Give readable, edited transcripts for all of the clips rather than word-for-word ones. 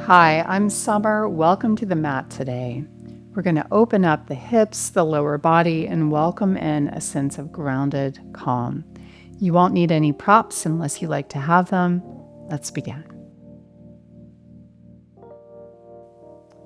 Hi, I'm Summer. Welcome to the mat today. We're going to open up the hips, the lower body, and welcome in a sense of grounded calm. You won't need any props unless you like to have them. Let's begin.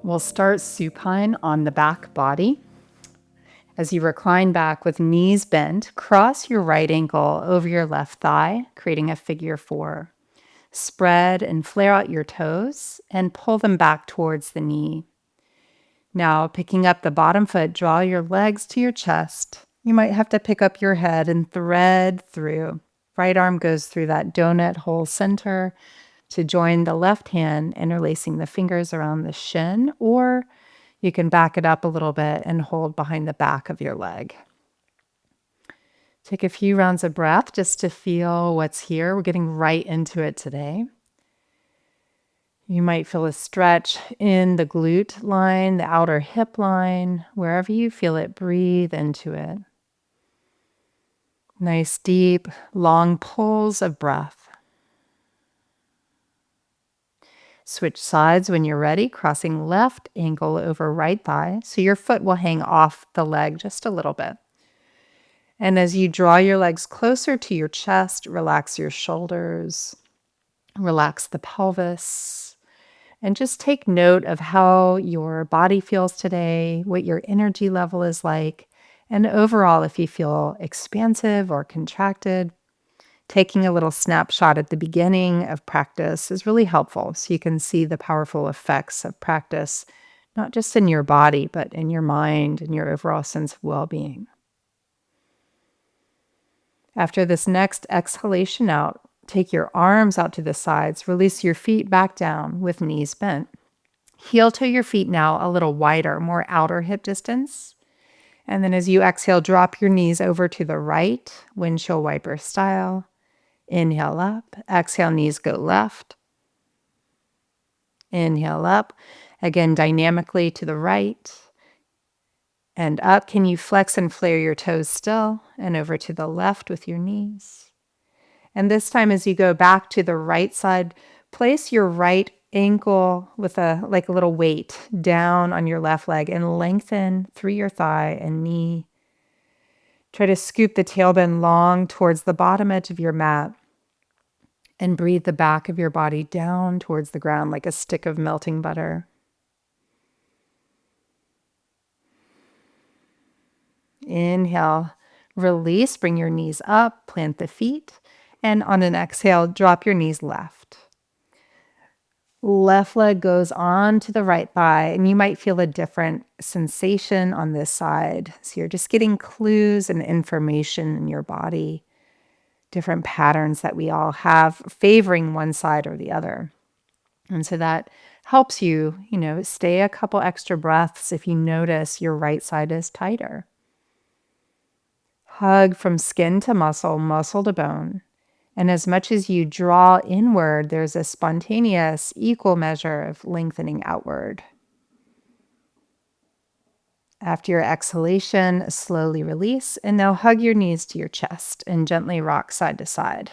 We'll start supine on the back body. As you recline back with knees bent, cross your right ankle over your left thigh, creating a figure 4. Spread and flare out your toes and pull them back towards the knee. Now, picking up the bottom foot, draw your legs to your chest. You might have to pick up your head and thread through. Right arm goes through that donut hole center to join the left hand, interlacing the fingers around the shin, or you can back it up a little bit and hold behind the back of your leg. Take a few rounds of breath just to feel what's here. We're getting right into it today. You might feel a stretch in the glute line, the outer hip line, wherever you feel it, breathe into it. Nice, deep, long pulls of breath. Switch sides when you're ready, crossing left ankle over right thigh, so your foot will hang off the leg just a little bit. And as you draw your legs closer to your chest, relax your shoulders, relax the pelvis, and just take note of how your body feels today, what your energy level is like, and overall, if you feel expansive or contracted. Taking a little snapshot at the beginning of practice is really helpful so you can see the powerful effects of practice, not just in your body, but in your mind and your overall sense of well-being. After this next exhalation out, take your arms out to the sides, release your feet back down with knees bent. Heel toe your feet now a little wider, more outer hip distance. And then as you exhale, drop your knees over to the right, windshield wiper style. Inhale up, exhale, knees go left. Inhale up, again dynamically to the right and up. Can you flex and flare your toes still? And over to the left with your knees. And this time as you go back to the right side, place your right ankle with a little weight down on your left leg and lengthen through your thigh and knee. Try to scoop the tailbone long towards the bottom edge of your mat. And breathe the back of your body down towards the ground like a stick of melting butter. Inhale, release, bring your knees up, plant the feet, and on an exhale, drop your knees left. Left leg goes on to the right thigh, and you might feel a different sensation on this side. So you're just getting clues and information in your body. Different patterns that we all have favoring one side or the other. And so that helps you, stay a couple extra breaths if you notice your right side is tighter. Hug from skin to muscle, muscle to bone. And as much as you draw inward, there's a spontaneous equal measure of lengthening outward. After your exhalation, slowly release, and now hug your knees to your chest and gently rock side to side.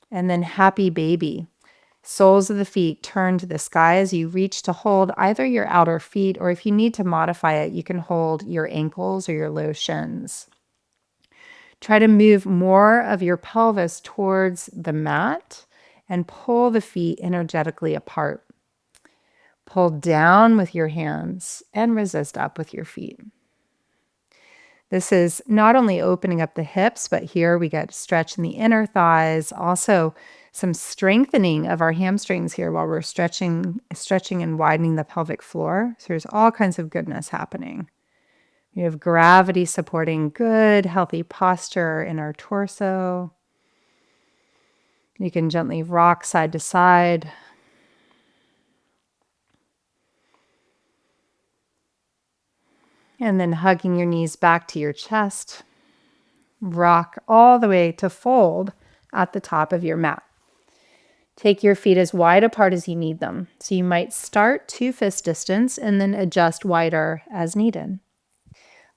And then happy baby. Soles of the feet turn to the sky as you reach to hold either your outer feet, or if you need to modify it, you can hold your ankles or your low shins. Try to move more of your pelvis towards the mat and pull the feet energetically apart. Pull down with your hands and resist up with your feet. This is not only opening up the hips, but here we get stretch in the inner thighs, also some strengthening of our hamstrings here while we're stretching and widening the pelvic floor. So there's all kinds of goodness happening. We have gravity supporting good, healthy posture in our torso. You can gently rock side to side. And then hugging your knees back to your chest. Rock all the way to fold at the top of your mat. Take your feet as wide apart as you need them. So you might start 2 fist distance and then adjust wider as needed.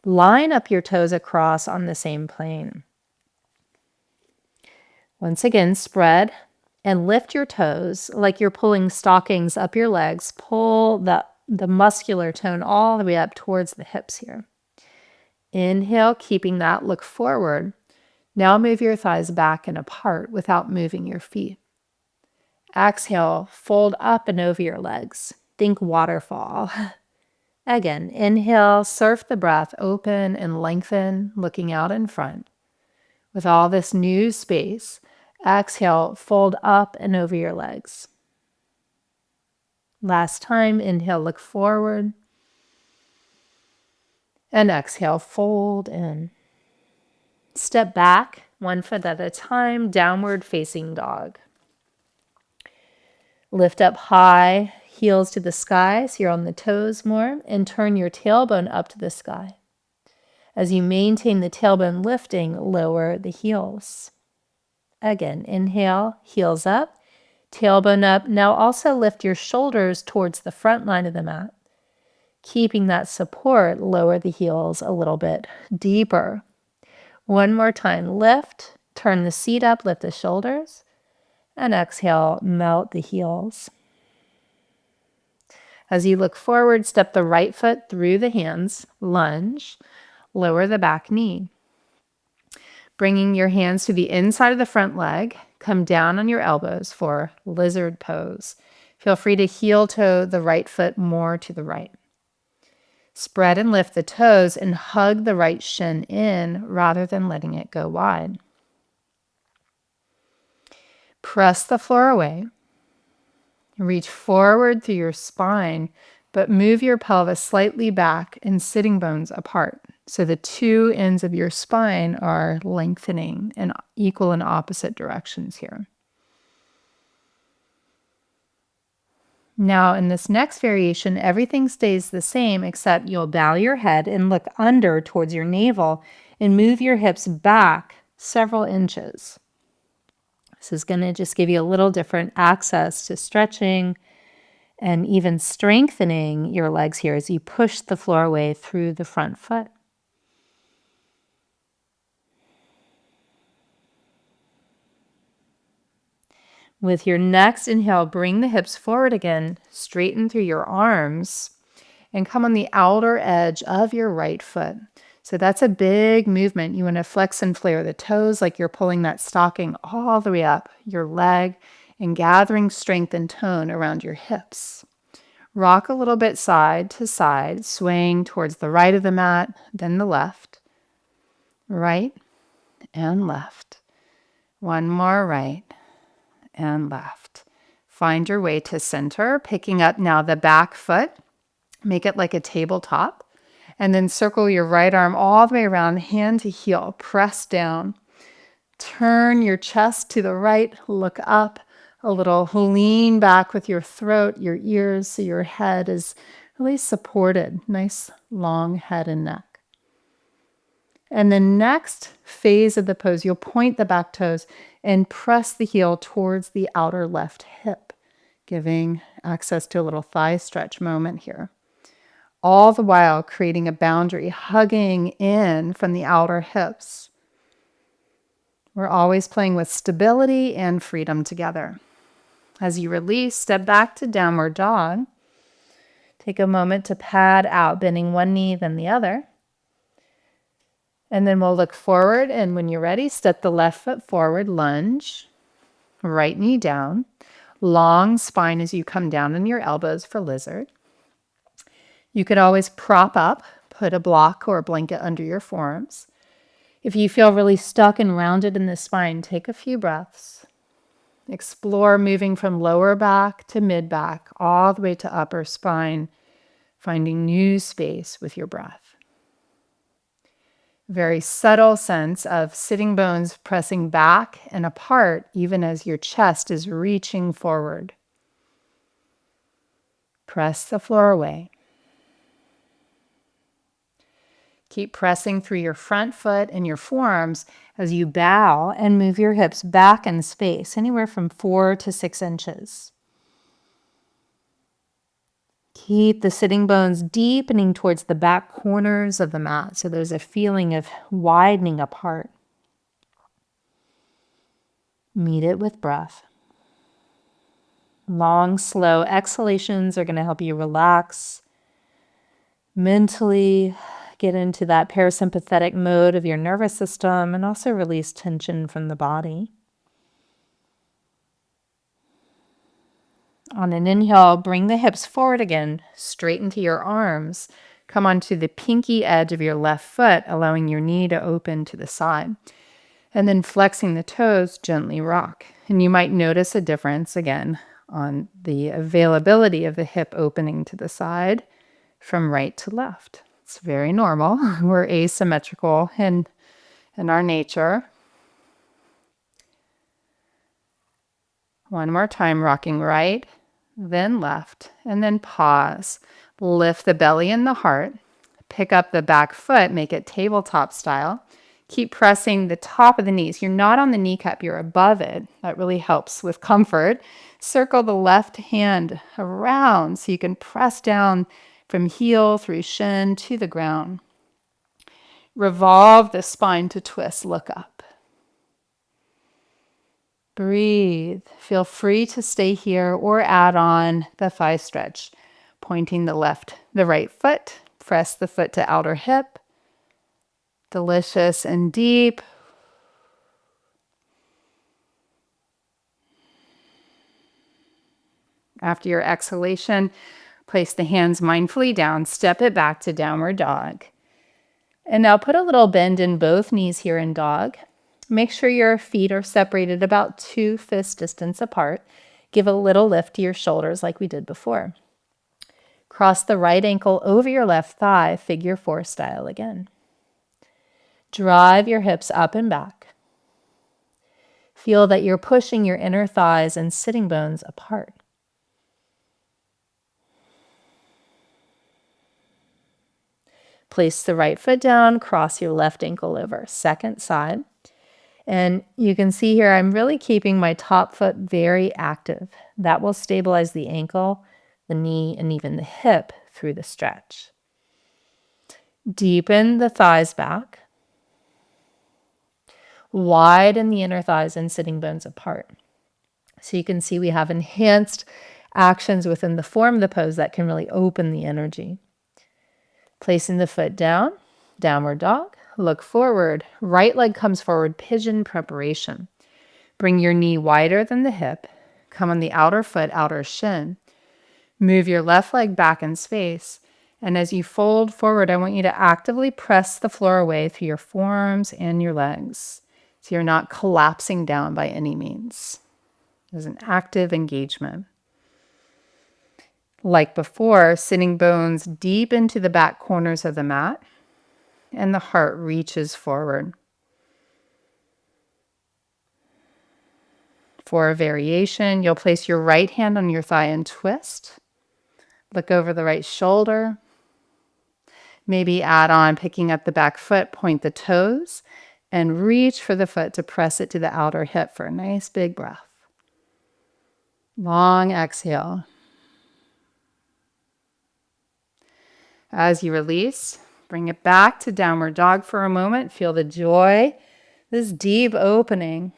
Line up your toes across on the same plane. Once again, spread And lift your toes like you're pulling stockings up your legs. Pull the muscular tone all the way up towards the hips here. Inhale, keeping that look forward. Now move your thighs back and apart without moving your feet. Exhale, fold up and over your legs. Think waterfall. Again, inhale, surf the breath, open and lengthen, looking out in front. With all this new space, exhale, fold up and over your legs. Last time, inhale, look forward. And exhale, fold in. Step back, one foot at a time, downward facing dog. Lift up high, heels to the sky, so you're on the toes more, and turn your tailbone up to the sky. As you maintain the tailbone lifting, lower the heels. Again, inhale, heels up, tailbone up. Now also lift your shoulders towards the front line of the mat. Keeping that support, lower the heels a little bit deeper. One more time, lift, turn the seat up, lift the shoulders. And exhale, melt the heels. As you look forward, step the right foot through the hands, lunge, lower the back knee. Bringing your hands to the inside of the front leg, come down on your elbows for lizard pose. Feel free to heel toe the right foot more to the right. Spread and lift the toes and hug the right shin in rather than letting it go wide. Press the floor away. Reach forward through your spine, but move your pelvis slightly back and sitting bones apart. So the two ends of your spine are lengthening in equal and opposite directions here. Now in this next variation, everything stays the same except you'll bow your head and look under towards your navel and move your hips back several inches. This is going to just give you a little different access to stretching and even strengthening your legs here as you push the floor away through the front foot. With your next inhale, bring the hips forward again, straighten through your arms, and come on the outer edge of your right foot. So that's a big movement. You want to flex and flare the toes like you're pulling that stocking all the way up your leg and gathering strength and tone around your hips. Rock a little bit side to side, swaying towards the right of the mat, then the left. Right and left. One more right and left. Find your way to center, picking up now the back foot. Make it like a tabletop. And then circle your right arm all the way around, hand to heel. Press down. Turn your chest to the right. Look up a little. Lean back with your throat, your ears, so your head is really supported. Nice long head and neck. And the next phase of the pose, you'll point the back toes and press the heel towards the outer left hip, giving access to a little thigh stretch moment here. All the while creating a boundary, hugging in from the outer hips. We're always playing with stability and freedom together. As you release, step back to downward dog. Take a moment to pad out, bending one knee, then the other. And then we'll look forward, and when you're ready, step the left foot forward, lunge, right knee down, long spine as you come down on your elbows for lizard. You could always prop up, put a block or a blanket under your forearms. If you feel really stuck and rounded in the spine, take a few breaths. Explore moving from lower back to mid back, all the way to upper spine, finding new space with your breath. Very subtle sense of sitting bones pressing back and apart, even as your chest is reaching forward. Press the floor away. Keep pressing through your front foot and your forearms as you bow and move your hips back in space, anywhere from 4 to 6 inches. Keep the sitting bones deepening towards the back corners of the mat, so there's a feeling of widening apart. Meet it with breath. Long, slow exhalations are going to help you relax mentally, get into that parasympathetic mode of your nervous system, and also release tension from the body. On an inhale, bring the hips forward again, straighten to your arms. Come onto the pinky edge of your left foot, allowing your knee to open to the side. And then flexing the toes, gently rock. And you might notice a difference again on the availability of the hip opening to the side from right to left. It's very normal. We're asymmetrical in our nature. One more time, rocking right, then left, and then pause. Lift the belly and the heart. Pick up the back foot, make it tabletop style. Keep pressing the top of the knees. You're not on the kneecap, you're above it. That really helps with comfort. Circle the left hand around so you can press down from heel through shin to the ground. Revolve the spine to twist, look up. Breathe. Feel free to stay here or add on the thigh stretch. Pointing the right foot. Press the foot to outer hip. Delicious and deep. After your exhalation, place the hands mindfully down. Step it back to downward dog. And now put a little bend in both knees here in dog. Make sure your feet are separated about 2 fist distance apart. Give a little lift to your shoulders like we did before. Cross the right ankle over your left thigh, figure 4 style again. Drive your hips up and back. Feel that you're pushing your inner thighs and sitting bones apart. Place the right foot down, cross your left ankle over. Second side. And you can see here, I'm really keeping my top foot very active. That will stabilize the ankle, the knee, and even the hip through the stretch. Deepen the thighs back. Widen the inner thighs and sitting bones apart. So you can see we have enhanced actions within the form of the pose that can really open the energy. Placing the foot down, downward dog. Look forward. Right leg comes forward, pigeon preparation. Bring your knee wider than the hip. Come on the outer foot, outer shin. Move your left leg back in space. And as you fold forward, I want you to actively press the floor away through your forearms and your legs. So you're not collapsing down by any means. There's an active engagement. Like before, sitting bones deep into the back corners of the mat. And the heart reaches forward. For a variation, you'll place your right hand on your thigh and twist. Look over the right shoulder. Maybe add on picking up the back foot, point the toes, and reach for the foot to press it to the outer hip for a nice big breath. Long exhale. As you release, bring it back to downward dog for a moment. Feel the joy, this deep opening.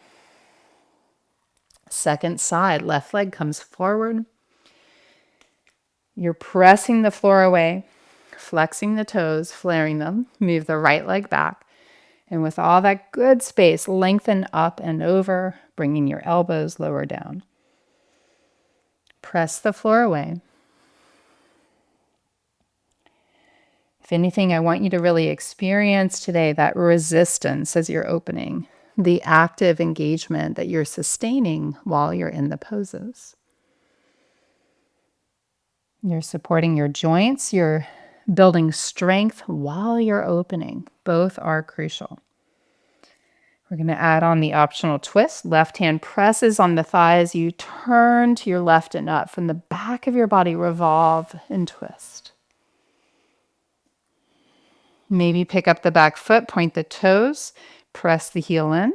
Second side, left leg comes forward. You're pressing the floor away, flexing the toes, flaring them. Move the right leg back. And with all that good space, lengthen up and over, bringing your elbows lower down. Press the floor away. If anything, I want you to really experience today that resistance as you're opening, the active engagement that you're sustaining while you're in the poses. You're supporting your joints, you're building strength while you're opening. Both are crucial. We're going to add on the optional twist. Left hand presses on the thighs. You turn to your left and up. From the back of your body, revolve and twist. Maybe pick up the back foot, point the toes, press the heel in.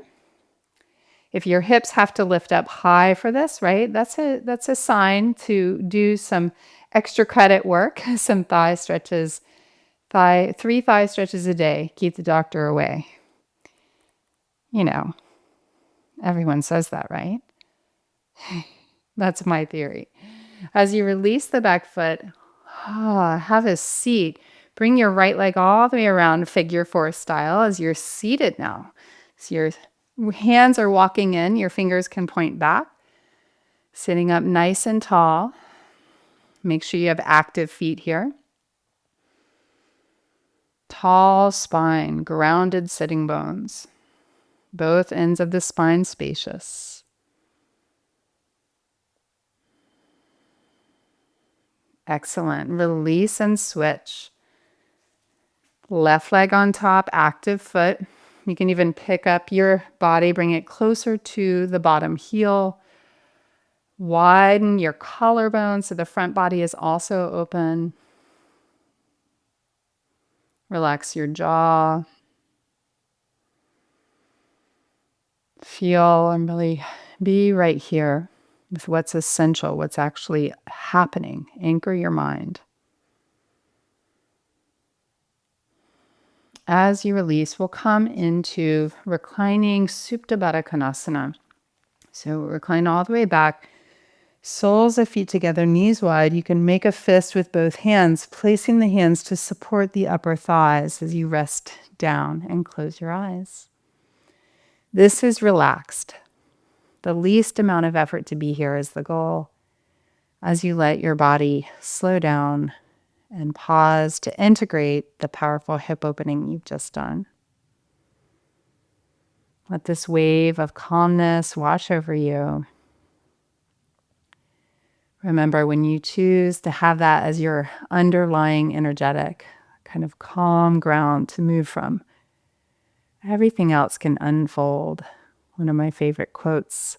If your hips have to lift up high for this, right, that's a sign to do some extra credit work, some thigh stretches, 3 thigh stretches a day. Keep the doctor away. You know, everyone says that, right? That's my theory. As you release the back foot, have a seat. Bring your right leg all the way around figure four style as you're seated now. So your hands are walking in, your fingers can point back. Sitting up nice and tall. Make sure you have active feet here. Tall spine, grounded sitting bones. Both ends of the spine spacious. Excellent. Release and switch. Left leg on top, active foot. You can even pick up your body, bring it closer to the bottom heel. Widen your collarbone so the front body is also open. Relax your jaw. Feel and really be right here with what's essential, what's actually happening. Anchor your mind. As you release, we'll come into reclining Supta Baddha Konasana. So recline all the way back, soles of feet together, knees wide. You can make a fist with both hands, placing the hands to support the upper thighs as you rest down and close your eyes. This is relaxed. The least amount of effort to be here is the goal. As you let your body slow down and pause to integrate the powerful hip opening you've just done. Let this wave of calmness wash over you. Remember, when you choose to have that as your underlying energetic, kind of calm ground to move from, everything else can unfold. One of my favorite quotes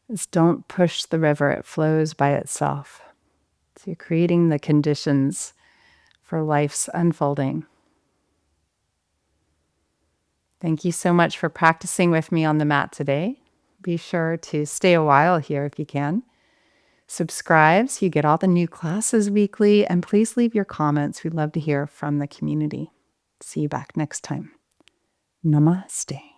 is, "Don't push the river, it flows by itself." So you're creating the conditions for life's unfolding. Thank you so much for practicing with me on the mat today. Be sure to stay a while here if you can. Subscribe so you get all the new classes weekly, and please leave your comments. We'd love to hear from the community. See you back next time. Namaste.